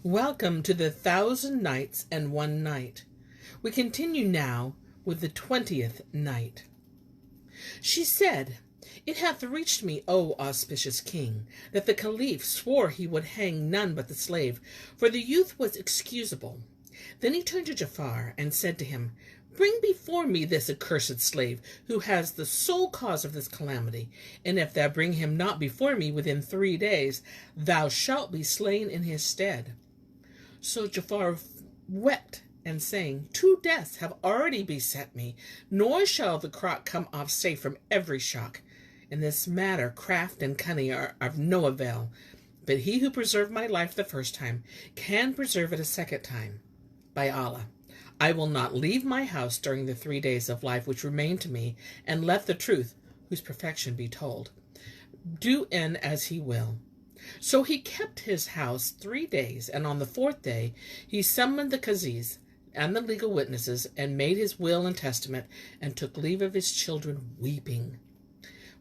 Welcome to the 1,000 Nights and One Night. We continue now with the 20th night. She said, "It hath reached me, O auspicious king, that the Caliph swore he would hang none but the slave, for the youth was excusable." Then he turned to Ja'afar and said to him, "Bring before me this accursed slave, who has the sole cause of this calamity, and if thou bring him not before me within 3 days, thou shalt be slain in his stead." So Ja'afar wept, and saying, "2 deaths have already beset me, nor shall the crock come off safe from every shock. In this matter craft and cunning are of no avail, but he who preserved my life the first time can preserve it a second time. By Allah, I will not leave my house during the 3 days of life which remain to me, and let the truth, whose perfection be told, do in as he will." So he kept his house 3 days, and on the 4th day he summoned the Qazis and the legal witnesses, and made his will and testament, and took leave of his children, weeping.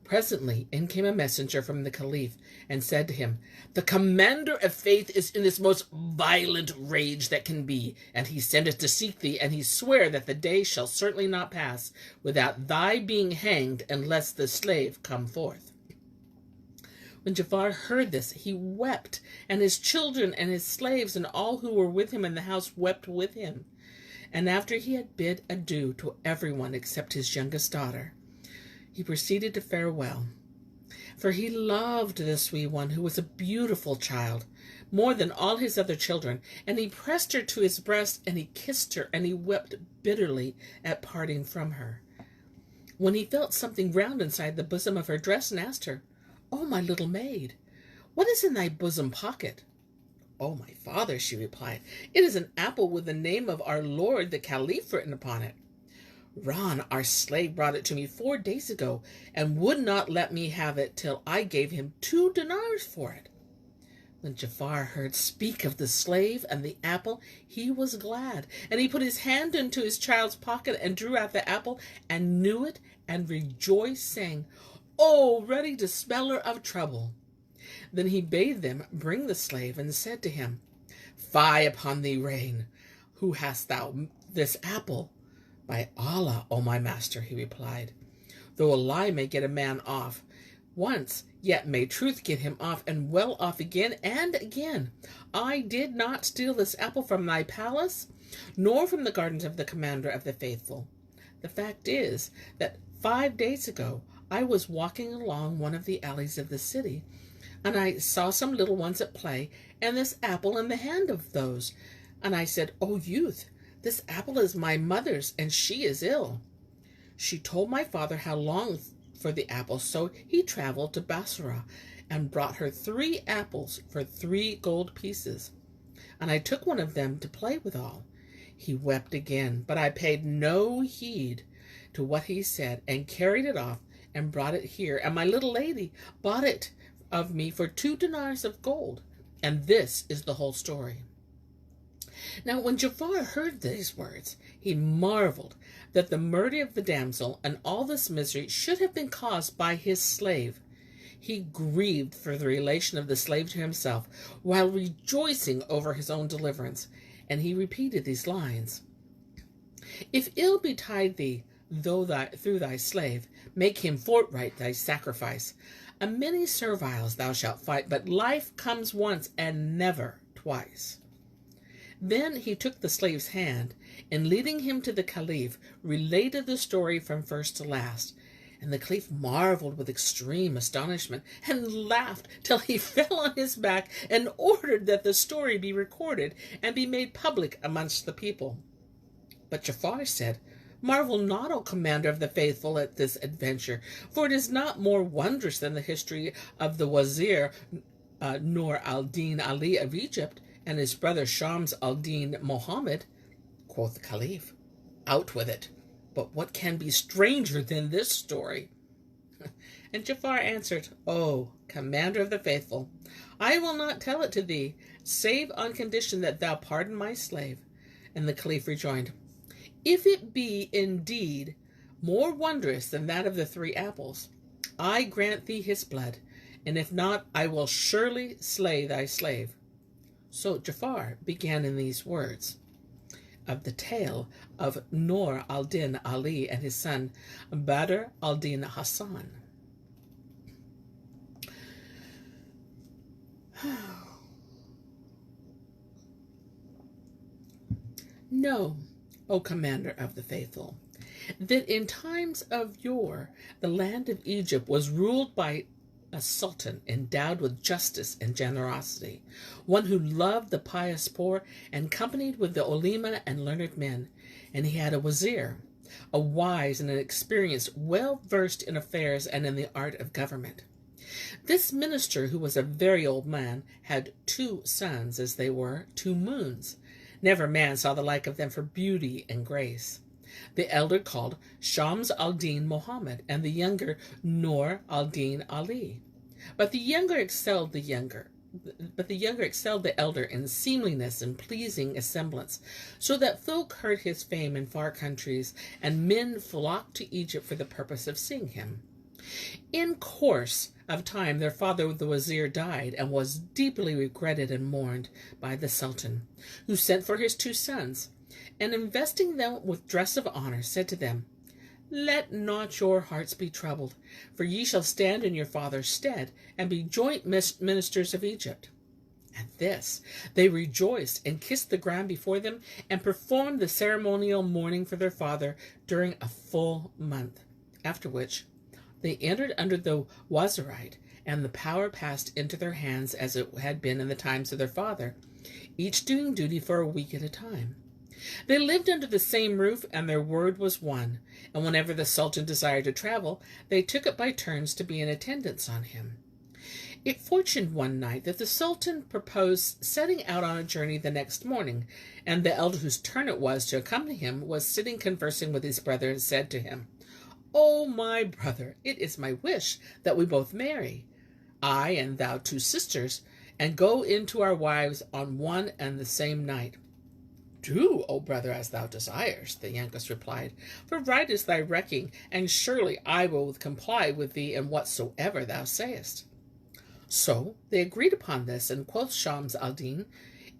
Presently in came a messenger from the Caliph, and said to him, "The commander of faith is in this most violent rage that can be, and he sendeth to seek thee, and he swear that the day shall certainly not pass without thy being hanged, unless the slave come forth." When Ja'afar heard this, he wept, and his children and his slaves and all who were with him in the house wept with him. And after he had bid adieu to everyone except his youngest daughter, he proceeded to farewell. For he loved this wee one, who was a beautiful child, more than all his other children, and he pressed her to his breast, and he kissed her, and he wept bitterly at parting from her. When he felt something round inside the bosom of her dress, and asked her, "O my little maid, what is in thy bosom pocket?" "O my father," she replied, "it is an apple with the name of our Lord the Caliph written upon it. Ron, our slave, brought it to me 4 days ago, and would not let me have it till I gave him 2 dinars for it." When Ja'afar heard speak of the slave and the apple, he was glad, and he put his hand into his child's pocket and drew out the apple, and knew it, and rejoiced, saying, "O ready dispeller of trouble." Then he bade them bring the slave, and said to him, "Fie upon thee, rain! Who hast thou this apple?" "By Allah, O my master," he replied. "Though a lie may get a man off once, yet may truth get him off, and well off again and again. I did not steal this apple from thy palace, nor from the gardens of the commander of the faithful. The fact is that 5 days ago I was walking along one of the alleys of the city, and I saw some little ones at play, and this apple in the hand of those. And I said, 'O youth, this apple is my mother's, and she is ill.' She told my father how long for the apple, so he traveled to Basra, and brought her 3 apples for 3 gold pieces. And I took one of them to play withal." He wept again, but I paid no heed to what he said, and carried it off, and brought it here, and my little lady bought it of me for 2 dinars of gold. And this is the whole story." Now when Ja'afar heard these words, he marveled that the murder of the damsel and all this misery should have been caused by his slave. He grieved for the relation of the slave to himself, while rejoicing over his own deliverance, and he repeated these lines: "If ill betide thee, through thy slave, make him forthright thy sacrifice. A many serviles thou shalt fight, but life comes once and never twice." Then he took the slave's hand, and leading him to the Caliph, related the story from first to last. And the Caliph marveled with extreme astonishment, and laughed till he fell on his back, and ordered that the story be recorded, and be made public amongst the people. But Ja'afar said, "Marvel not, O commander of the faithful, at this adventure, for it is not more wondrous than the history of the Wazir Nur al-Din Ali of Egypt, and his brother Shams al-Din Mohammed." Quoth the Caliph, "Out with it. But what can be stranger than this story?" And Ja'afar answered, "O commander of the faithful, I will not tell it to thee, save on condition that thou pardon my slave." And the Caliph rejoined, "If it be indeed more wondrous than that of the 3 apples, I grant thee his blood, and if not, I will surely slay thy slave." So Jafar began in these words of the tale of Nur al-Din Ali and his son Badr al-Din Hassan. Know, O Commander of the Faithful, that in times of yore the land of Egypt was ruled by a sultan endowed with justice and generosity, one who loved the pious poor and companied with the ulema and learned men, and he had a wazir, a wise and an experienced, well versed in affairs and in the art of government. This minister, who was a very old man, had 2 sons, as they were 2 moons. Never man saw the like of them for beauty and grace. The elder called Shams al-Din Muhammad, and the younger Nur al-Din Ali. But the younger excelled the elder in seemliness and pleasing semblance, so that folk heard his fame in far countries, and men flocked to Egypt for the purpose of seeing him. In course of time their father the wazir died, and was deeply regretted and mourned by the sultan, who sent for his 2 sons, and investing them with dress of honor, said to them, Let not your hearts be troubled, for ye shall stand in your father's stead, and be joint ministers of Egypt. At this they rejoiced, and kissed the ground before them, and performed the ceremonial mourning for their father during a full month, after which they entered under the wazirate, and the power passed into their hands as it had been in the times of their father, each doing duty for a week at a time. They lived under the same roof, and their word was one, and whenever the sultan desired to travel, they took it by turns to be in attendance on him. It fortuned one night that the sultan proposed setting out on a journey the next morning, and the elder whose turn it was to accompany him was sitting conversing with his brother, and said to him, O my brother, it is my wish that we both marry, I and thou 2 sisters, and go into our wives on one and the same night. Do, O brother, as thou desirest, the youngest replied, for right is thy recking, and surely I will comply with thee in whatsoever thou sayest. So they agreed upon this, and quoth Shams al-Din,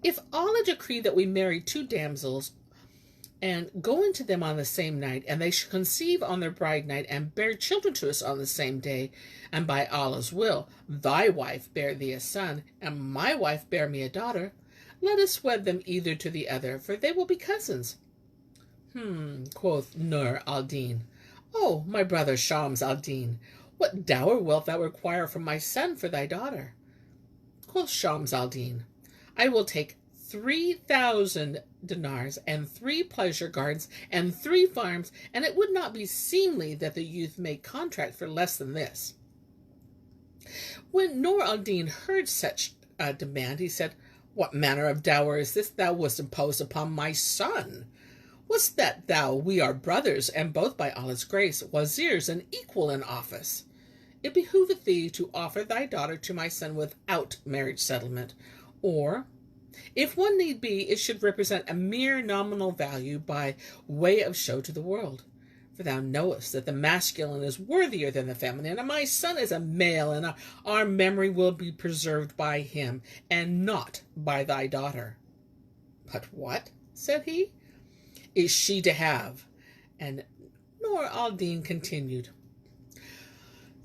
If Allah decree that we marry 2 damsels, and go into them on the same night, and they shall conceive on their bride night, and bear children to us on the same day, and by Allah's will, thy wife bear thee a son, and my wife bear me a daughter, let us wed them either to the other, for they will be cousins. Quoth Nur al-Din, O my brother Shams al-Din, what dower wilt thou require from my son for thy daughter? Quoth Shams al-Din, I will take 3,000 dinars, and 3 pleasure gardens, and 3 farms, and it would not be seemly that the youth make contract for less than this. When Nur al-Din heard such a demand, he said, What manner of dower is this thou wouldst impose upon my son? What's that we are brothers, and both by Allah's grace wazirs, and equal in office. It behoveth thee to offer thy daughter to my son without marriage settlement, or, if one need be, it should represent a mere nominal value by way of show to the world. For thou knowest that the masculine is worthier than the feminine, and my son is a male, and our memory will be preserved by him, and not by thy daughter. But what, said he, is she to have? And Nur al-Din continued,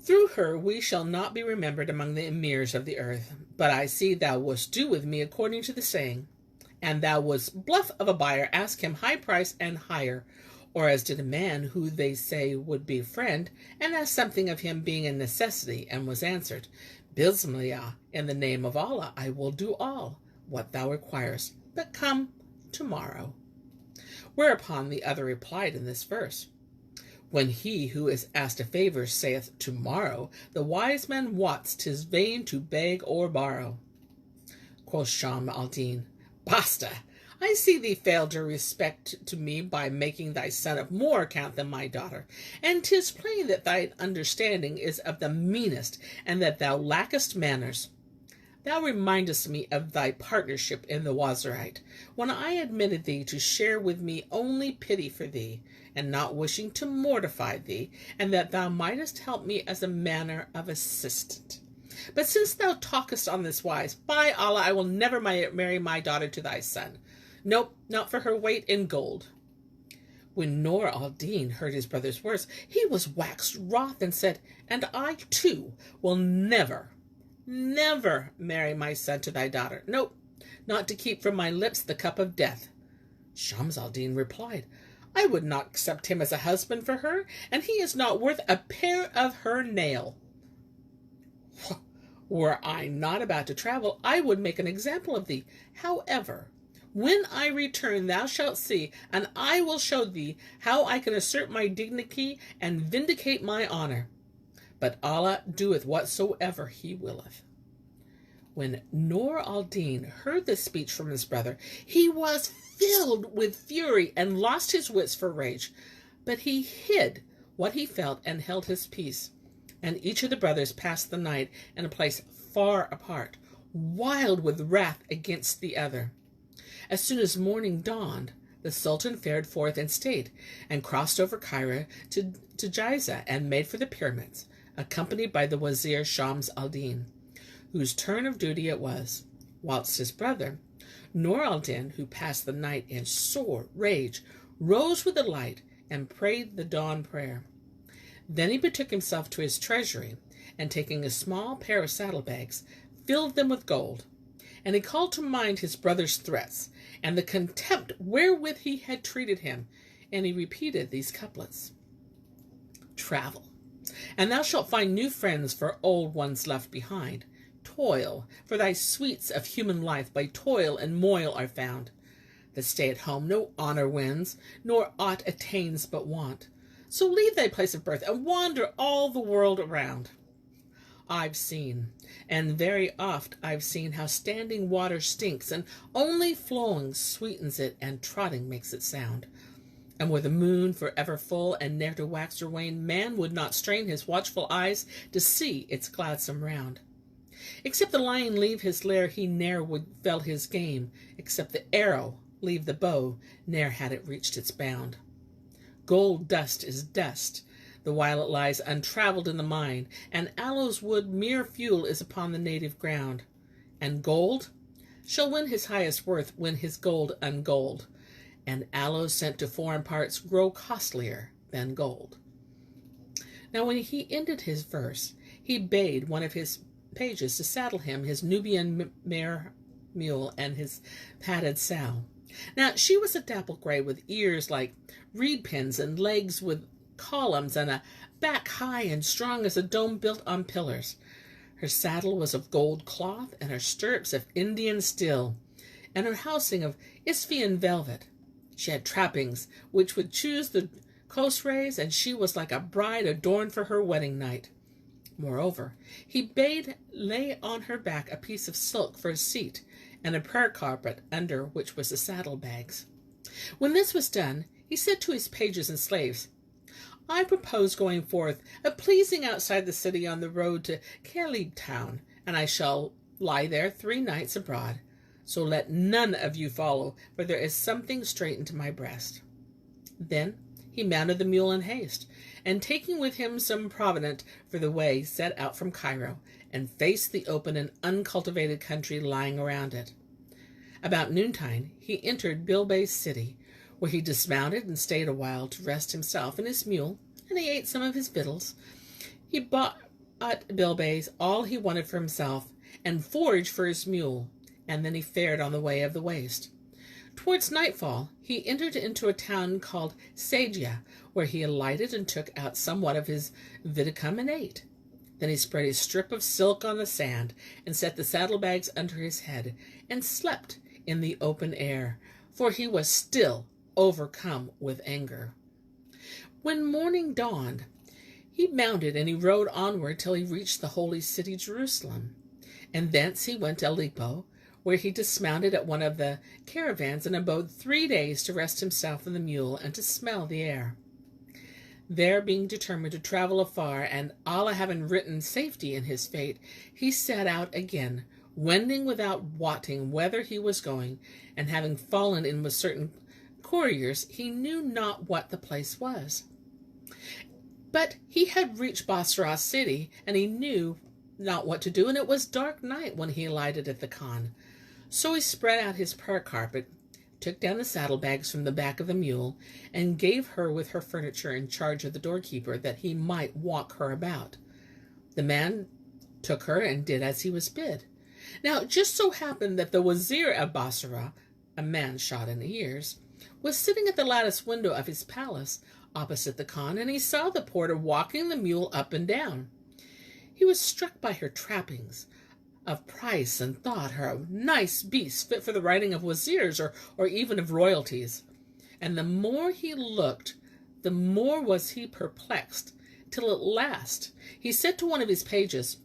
Through her we shall not be remembered among the emirs of the earth, but I see thou wouldst do with me according to the saying, and thou wouldst bluff of a buyer ask him high price and higher, or as did a man who they say would be a friend, and asked something of him being a necessity, and was answered, Bismillah, in the name of Allah, I will do all what thou requirest, but come tomorrow. Whereupon the other replied in this verse, When he who is asked a favor saith tomorrow, the wise man wots 'tis vain to beg or borrow. Quoth Shams al-Din, Basta! I see thee fail to respect to me by making thy son of more account than my daughter, and 'tis plain that thy understanding is of the meanest, and that thou lackest manners. Thou remindest me of thy partnership in the wazirate, when I admitted thee to share with me only pity for thee, and not wishing to mortify thee, and that thou mightest help me as a manner of assistant. But since thou talkest on this wise, by Allah, I will never marry my daughter to thy son. Nope, not for her weight in gold. When Nur al-Din heard his brother's words, he was waxed wroth and said, and I too will never marry my son to thy daughter. Nope, not to keep from my lips the cup of death. Shams al-Din replied, I would not accept him as a husband for her, and he is not worth a pair of her nail. Were I not about to travel, I would make an example of thee. However, when I return, thou shalt see, and I will show thee how I can assert my dignity and vindicate my honor. But Allah doeth whatsoever he willeth. When Nur al-Din heard this speech from his brother, he was filled with fury and lost his wits for rage. But he hid what he felt and held his peace. And each of the brothers passed the night in a place far apart, wild with wrath against the other. As soon as morning dawned, the Sultan fared forth in state, and crossed over Cairo to Giza, and made for the pyramids, accompanied by the Wazir Shams al-Din, whose turn of duty it was, whilst his brother, Nur al-Din, who passed the night in sore rage, rose with the light and prayed the dawn prayer. Then he betook himself to his treasury, and taking a small pair of saddlebags, filled them with gold. And he called to mind his brother's threats, and the contempt wherewith he had treated him, and he repeated these couplets. Travel, and thou shalt find new friends for old ones left behind. Toil, for thy sweets of human life by toil and moil are found. The stay at home no honor wins, nor aught attains but want. So leave thy place of birth, and wander all the world around. I've seen, and very oft I've seen, how standing water stinks, and only flowing sweetens it, and trotting makes it sound. And were the moon forever full, and ne'er to wax or wane, man would not strain his watchful eyes to see its gladsome round. Except the lion leave his lair, he ne'er would fell his game. Except the arrow leave the bow, ne'er had it reached its bound. Gold dust is dust, the while it lies untravelled in the mine, and aloes wood mere fuel is upon the native ground. And gold shall win his highest worth when his gold ungold, and aloes sent to foreign parts grow costlier than gold. Now when he ended his verse, he bade one of his pages to saddle him his Nubian mare mule and his padded sow. Now she was a dapple gray with ears like reed pins and legs with columns and a back high and strong as a dome built on pillars. Her saddle was of gold cloth and her stirrups of Indian steel and her housing of Isfian velvet. She had trappings which would choose the coast rays, and she was like a bride adorned for her wedding night. Moreover, he bade lay on her back a piece of silk for a seat, and a prayer carpet under which was the saddlebags. When this was done, he said to his pages and slaves, I propose going forth, pleasing outside the city on the road to Khalid town, and I shall lie there 3 nights abroad. So let none of you follow, for there is something straitened to my breast. Then he mounted the mule in haste, and taking with him some provender for the way, set out from Cairo, and faced the open and uncultivated country lying around it. About noontime he entered Bilbay's city, where he dismounted and stayed a while to rest himself and his mule, and he ate some of his victuals. He bought at Bilbay's all he wanted for himself, and forage for his mule, and then he fared on the way of the waste. Towards nightfall he entered into a town called Sajia, where he alighted and took out somewhat of his viticum and ate. Then he spread his strip of silk on the sand, and set the saddlebags under his head, and slept in the open air, for he was still overcome with anger. When morning dawned, he mounted and he rode onward till he reached the holy city Jerusalem, and thence he went to Aleppo, where he dismounted at one of the caravans and abode 3 days to rest himself and the mule and to smell the air. There, being determined to travel afar, and Allah having written safety in his fate, he set out again, wending without wotting whither he was going, and having fallen in with certain couriers, he knew not what the place was. But he had reached Basra city, and he knew not what to do, and it was dark night when he alighted at the khan. So he spread out his prayer carpet, took down the saddlebags from the back of the mule, and gave her with her furniture in charge of the doorkeeper, that he might walk her about. The man took her and did as he was bid. Now it just so happened that the Wazir of Basra, a man shot in the years, was sitting at the lattice window of his palace opposite the khan, and he saw the porter walking the mule up and down. He was struck by her trappings of price and thought her a nice beast fit for the riding of wazirs or even of royalties. And the more he looked, the more was he perplexed, till at last he said to one of his pages,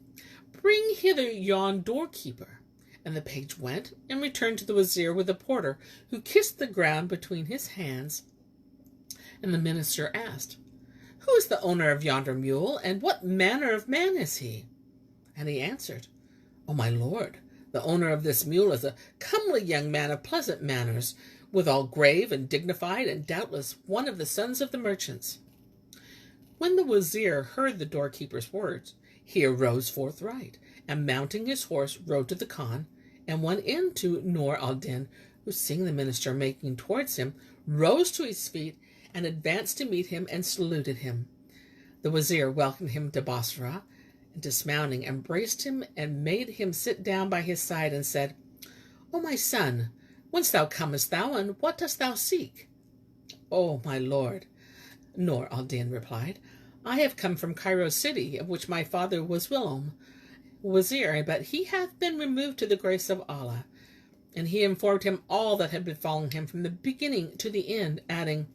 "Bring hither yon doorkeeper." And the page went and returned to the wazir with the porter, who kissed the ground between his hands. And the minister asked, "Who is the owner of yonder mule, and what manner of man is he?" And he answered, "O my lord, the owner of this mule is a comely young man of pleasant manners, withal grave and dignified, and doubtless one of the sons of the merchants." When the wazir heard the doorkeeper's words, he arose forthright, and mounting his horse, rode to the khan, and went in to Nur al-Din, who, seeing the minister making towards him, rose to his feet, and advanced to meet him and saluted him. The wazir welcomed him to Basra, and dismounting, embraced him and made him sit down by his side, and said, "O my son, whence comest thou, and what dost thou seek?" "O my lord," Nur al-Din replied, "I have come from Cairo city, of which my father was whilom wazir, but he hath been removed to the grace of Allah." And he informed him all that had befallen him from the beginning to the end, adding,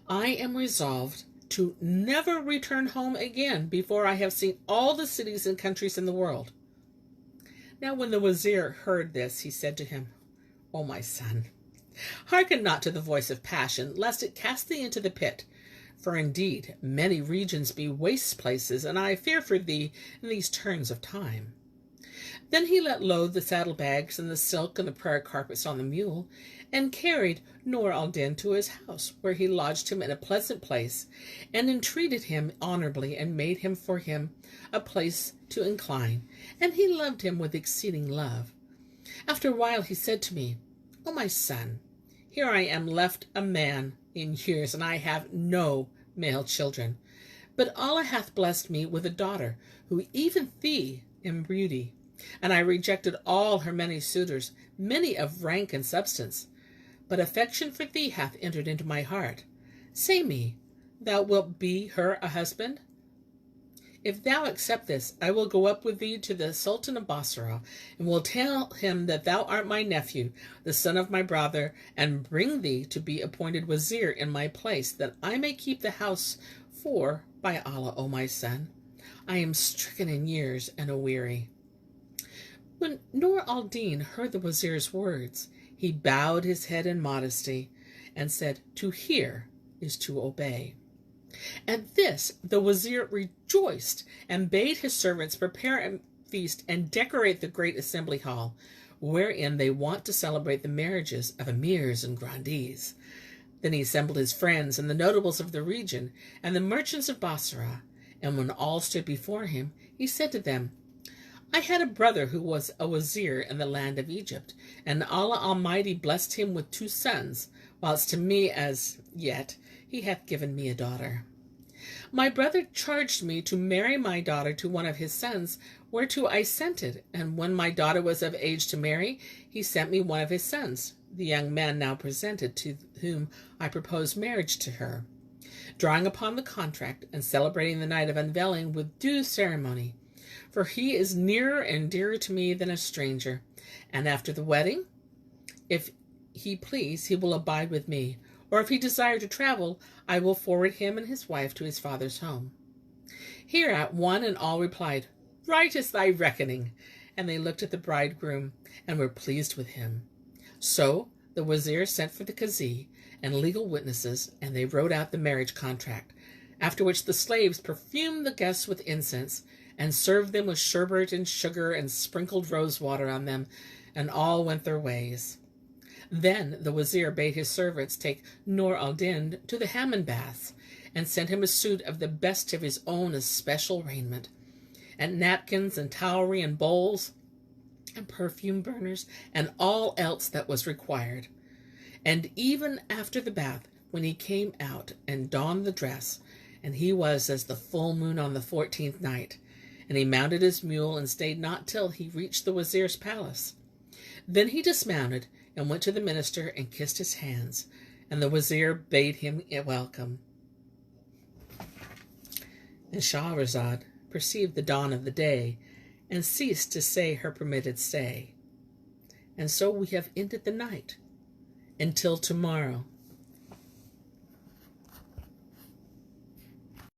"I am resolved to never return home again before I have seen all the cities and countries in the world." Now when the wazir heard this, he said to him, "O my son, hearken not to the voice of passion, lest it cast thee into the pit. For indeed many regions be waste places, and I fear for thee in these turns of time." Then he let load the saddlebags and the silk and the prayer carpets on the mule, and carried Nur al-Din to his house, where he lodged him in a pleasant place, and entreated him honorably, and made him for him a place to incline, and he loved him with exceeding love. After a while he said to me, "O my son, here I am left a man in years, and I have no male children. But Allah hath blessed me with a daughter, who even thee in beauty, and I rejected all her many suitors, many of rank and substance. But affection for thee hath entered into my heart. Say me, thou wilt be her a husband? If thou accept this, I will go up with thee to the Sultan of Basra, and will tell him that thou art my nephew, the son of my brother, and bring thee to be appointed wazir in my place, that I may keep the house. For, by Allah, O my son, I am stricken in years and aweary." When Nur al-Din heard the wazir's words, he bowed his head in modesty, and said, "To hear is to obey." At this the wazir rejoiced, and bade his servants prepare a feast and decorate the great assembly hall, wherein they want to celebrate the marriages of emirs and grandees. Then he assembled his friends and the notables of the region and the merchants of Basra, and when all stood before him, he said to them, "I had a brother who was a wazir in the land of Egypt, and Allah Almighty blessed him with 2 sons, whilst to me as yet he hath given me a daughter. My brother charged me to marry my daughter to one of his sons, whereto I assented, and when my daughter was of age to marry, he sent me one of his sons, the young man now presented, to whom I proposed marriage to her, drawing upon the contract and celebrating the night of unveiling with due ceremony. For he is nearer and dearer to me than a stranger, and after the wedding, if he please, he will abide with me, or if he desire to travel, I will forward him and his wife to his father's home." Hereat one and all replied, "Right is thy reckoning," and they looked at the bridegroom and were pleased with him. So the wazir sent for the qazi and legal witnesses, and they wrote out the marriage contract, after which the slaves perfumed the guests with incense, and served them with sherbet and sugar, and sprinkled rose water on them, and all went their ways. Then the wazir bade his servants take Nur al-Din to the hammam baths, and sent him a suit of the best of his own especial raiment. and napkins and towelry and bowls and perfume burners and all else that was required. And even after the bath, when he came out and donned the dress, and he was as the full moon on the 14th night, and he mounted his mule and stayed not till he reached the wazir's palace. Then he dismounted and went to the minister and kissed his hands, and the wazir bade him welcome. And Shahrazad perceived the dawn of the day, and ceased to say her permitted say. And so we have ended the night. Until tomorrow.